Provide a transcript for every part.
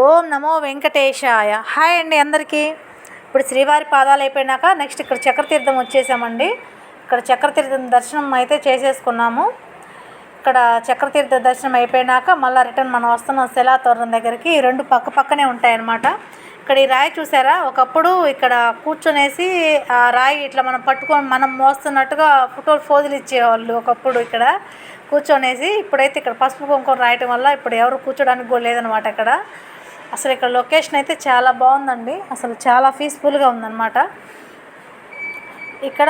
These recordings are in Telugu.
ఓం నమో వెంకటేశాయ. హాయ్ అండి అందరికీ. ఇప్పుడు శ్రీవారి పాదాలు అయిపోయినాక నెక్స్ట్ ఇక్కడ చక్రతీర్థం వచ్చేసామండి. ఇక్కడ చక్రతీర్థం దర్శనం అయితే చేసేసుకున్నాము. ఇక్కడ చక్రతీర్థ దర్శనం అయిపోయినాక మళ్ళీ రిటర్న్ మనం వస్తున్నాం శిలాతోరణం దగ్గరికి. రెండు పక్క పక్కనే ఉంటాయన్నమాట. ఇక్కడ ఈ రాయి చూసారా, ఒకప్పుడు ఇక్కడ కూర్చొనేసి ఆ రాయి ఇట్లా మనం పట్టుకొని మనం మోస్తున్నట్టుగా ఫోటోలు ఫోజులు ఇచ్చేవాళ్ళు ఒకప్పుడు ఇక్కడ కూర్చొనేసి. ఇప్పుడైతే ఇక్కడ పసుపు కుంకుమ రాయటం వల్ల ఇప్పుడు ఎవరు కూర్చోడానికి కూడా లేదనమాట. ఇక్కడ అసలు ఇక్కడ లొకేషన్ అయితే చాలా బాగుందండి. అసలు చాలా పీస్ఫుల్గా ఉందన్నమాట. ఇక్కడ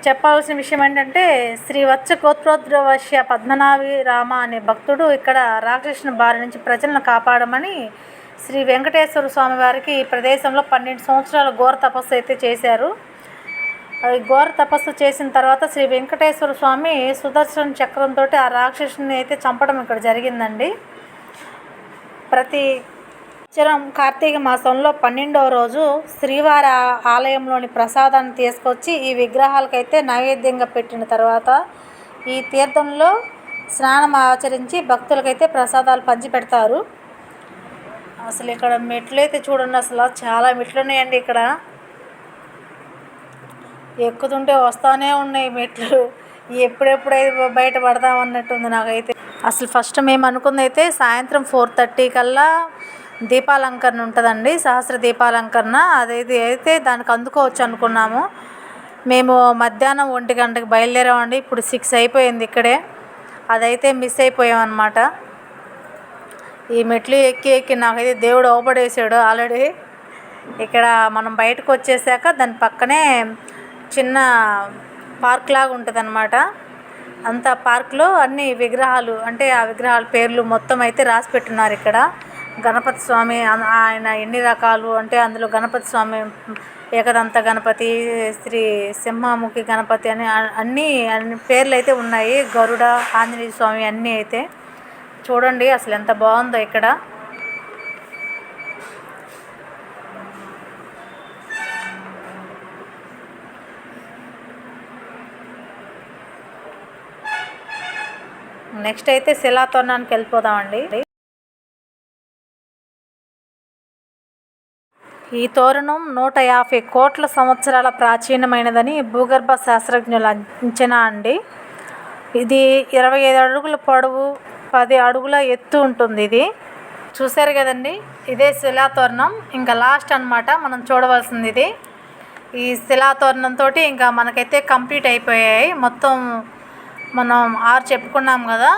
చెప్పాల్సిన విషయం ఏంటంటే, శ్రీవత్స గోత్రోద్రవశ్య పద్మనాభి రామ అనే భక్తుడు ఇక్కడ రాక్షసుని బారి నుంచి ప్రజలను కాపాడమని శ్రీ వెంకటేశ్వర స్వామి వారికి ఈ ప్రదేశంలో 12 సంవత్సరాల ఘోర తపస్సు అయితే చేశారు. ఘోర తపస్సు చేసిన తర్వాత శ్రీ వెంకటేశ్వర స్వామి సుదర్శన చక్రంతో ఆ రాక్షసుని అయితే చంపడం ఇక్కడ జరిగిందండి. ప్రతి కార్తీక మాసంలో 12వ రోజు శ్రీవారి ఆలయంలోని ప్రసాదాన్ని తీసుకొచ్చి ఈ విగ్రహాలకైతే నైవేద్యంగా పెట్టిన తర్వాత ఈ తీర్థంలో స్నానం ఆచరించి భక్తులకైతే ప్రసాదాలు పంచి పెడతారు. అసలు ఇక్కడ మెట్లు అయితే చూడండి, అసలు చాలా మెట్లు ఉన్నాయండి. ఇక్కడ ఎక్కుతుంటే వస్తూనే ఉన్నాయి మెట్లు. ఎప్పుడెప్పుడైతే బయట పడదాం అన్నట్టుంది నాకైతే. అసలు ఫస్ట్ మేము అనుకుంది అయితే సాయంత్రం 4:30 కల్లా దీపాలంకరణ ఉంటుందండి, సహస్ర దీపాలంకరణ. అయితే దానికి అందుకోవచ్చు అనుకున్నాము. మేము మధ్యాహ్నం 1 గంటకి బయలుదేరామండి. ఇప్పుడు 6 అయిపోయింది ఇక్కడే. అదైతే మిస్ అయిపోయామన్నమాట. ఈ మెట్లు ఎక్కి నాకైతే దేవుడు అవపడేసాడు ఆల్రెడీ. ఇక్కడ మనం బయటకు వచ్చేసాక దాని పక్కనే చిన్న పార్క్ లాగా ఉంటుంది అన్నమాట. అంత పార్క్లో అన్ని విగ్రహాలు, అంటే ఆ విగ్రహాల పేర్లు మొత్తం అయితే రాసి పెట్టున్నారు. ఇక్కడ గణపతి స్వామి ఆయన ఎన్ని రకాలు అంటే అందులో గణపతి స్వామి ఏకదంత గణపతి, శ్రీ సింహముఖి గణపతి అని అన్ని పేర్లు అయితే ఉన్నాయి. గరుడ, ఆంజనేయ స్వామి అన్నీ అయితే చూడండి అసలు ఎంత బాగుందో ఇక్కడ. నెక్స్ట్ అయితే శిలాతోరణానికి వెళ్ళిపోదామండి. ఈ తోరణం 150 కోట్ల సంవత్సరాల ప్రాచీనమైనదని భూగర్భ శాస్త్రజ్ఞుల అంచనా అండి. ఇది 25 అడుగుల పొడవు, 10 అడుగుల ఎత్తు ఉంటుంది. ఇది చూసారు కదండి, ఇదే శిలాతోరణం. ఇంకా లాస్ట్ అన్నమాట మనం చూడవలసింది ఇది. ఈ శిలాతోరణంతో ఇంకా మనకైతే కంప్లీట్ అయిపోయాయి. మొత్తం మనం 6 చెప్పుకున్నాం కదా,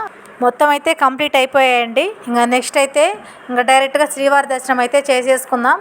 మొత్తం అయితే కంప్లీట్ అయిపోయాయండి. ఇంకా నెక్స్ట్ అయితే ఇంకా డైరెక్ట్గా శ్రీవారి దర్శనం అయితే చేసేసుకుందాం.